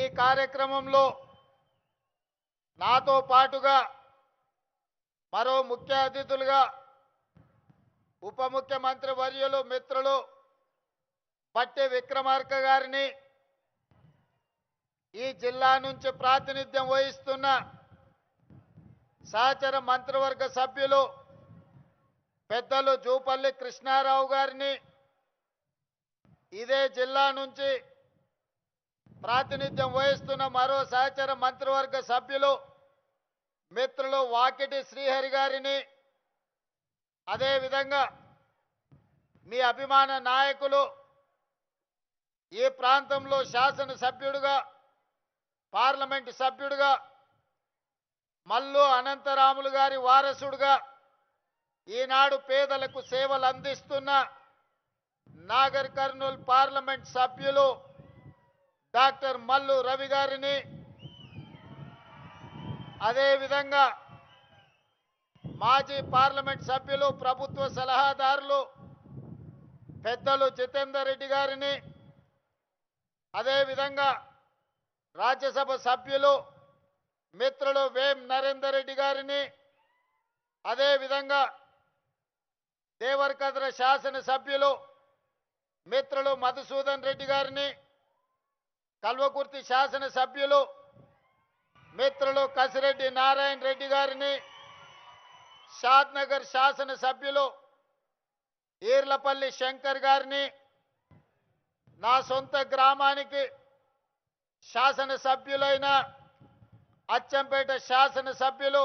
ఈ కార్యక్రమంలో నాతో పాటుగా మరో ముఖ్య అతిథులుగా ఉప ముఖ్యమంత్రి వర్యులు మిత్రులు పట్టి విక్రమార్క గారిని, ఈ జిల్లా నుంచి ప్రాతినిధ్యం వహిస్తున్న సహచర మంత్రివర్గ సభ్యులు పెద్దలు జూపల్లి కృష్ణారావు గారిని, ఇదే జిల్లా నుంచి ప్రాతినిధ్యం వహిస్తున్న మరో సహచర మంత్రివర్గ సభ్యులు మిత్రులు వాకిటి శ్రీహరి గారిని, అదేవిధంగా మీ అభిమాన నాయకులు, ఈ ప్రాంతంలో శాసనసభ్యుడుగా పార్లమెంటు సభ్యుడిగా మల్లు అనంతరాములు గారి వారసుడుగా ఈనాడు పేదలకు సేవలు అందిస్తున్న నాగర్ కర్నూల్ పార్లమెంట్ సభ్యులు డాక్టర్ మల్లు రవి గారిని, అదేవిధంగా మాజీ పార్లమెంట్ సభ్యులు ప్రభుత్వ సలహాదారులు పెద్దలు జితేందర్ రెడ్డి గారిని, అదేవిధంగా రాజ్యసభ సభ్యులు మిత్రులు వేం నరేందర్ రెడ్డి గారిని, అదేవిధంగా దేవరకద్ర శాసనసభ్యులు మిత్రులు మధుసూదన్ రెడ్డి గారిని, కల్వకుర్తి శాసనసభ్యులు మిత్రులు కసిరెడ్డి నారాయణ రెడ్డి గారిని, షాద్నగర్ శాసనసభ్యులు ఈర్లపల్లి శంకర్ గారిని, నా సొంత గ్రామానికి శాసనసభ్యులైన అచ్చంపేట శాసనసభ్యులు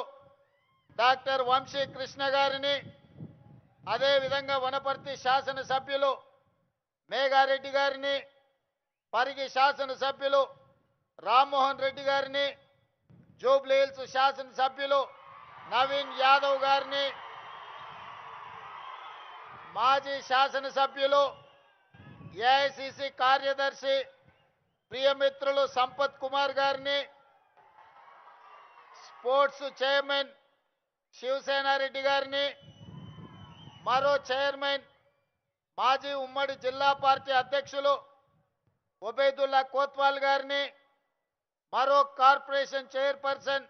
డాక్టర్ వంశీ కృష్ణ గారిని, అదేవిధంగా వనపర్తి శాసనసభ్యులు మేఘారెడ్డి గారిని, పరిగి శాసనసభ్యులు రామ్మోహన్ రెడ్డి గారిని, జూబ్లీ హిల్స్ శాసనసభ్యులు నవీన్ యాదవ్ గారిని, మాజీ శాసనసభ్యులు ఏఐసిసి కార్యదర్శి ప్రియమిత్రులు సంపత్ కుమార్ గారిని, స్పోర్ట్స్ చైర్మన్ శివసేనారెడ్డి గారిని, మరో చైర్మన్ మాజీ ఉమ్మడి జిల్లా పార్టీ అధ్యక్షులు ఒబేదుల్లా కోత్వాల్ గారిని, మరో కార్పొరేషన్ చైర్పర్సన్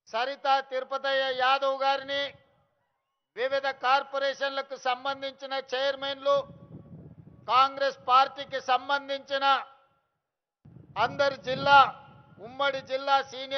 సరితా తిరుపతయ్య యాదవ్ గారిని, వివిధ కార్పొరేషన్లకు సంబంధించిన చైర్మన్లు, కాంగ్రెస్ పార్టీకి సంబంధించిన అందరి ఉమ్మడి జిల్లా సీనియర్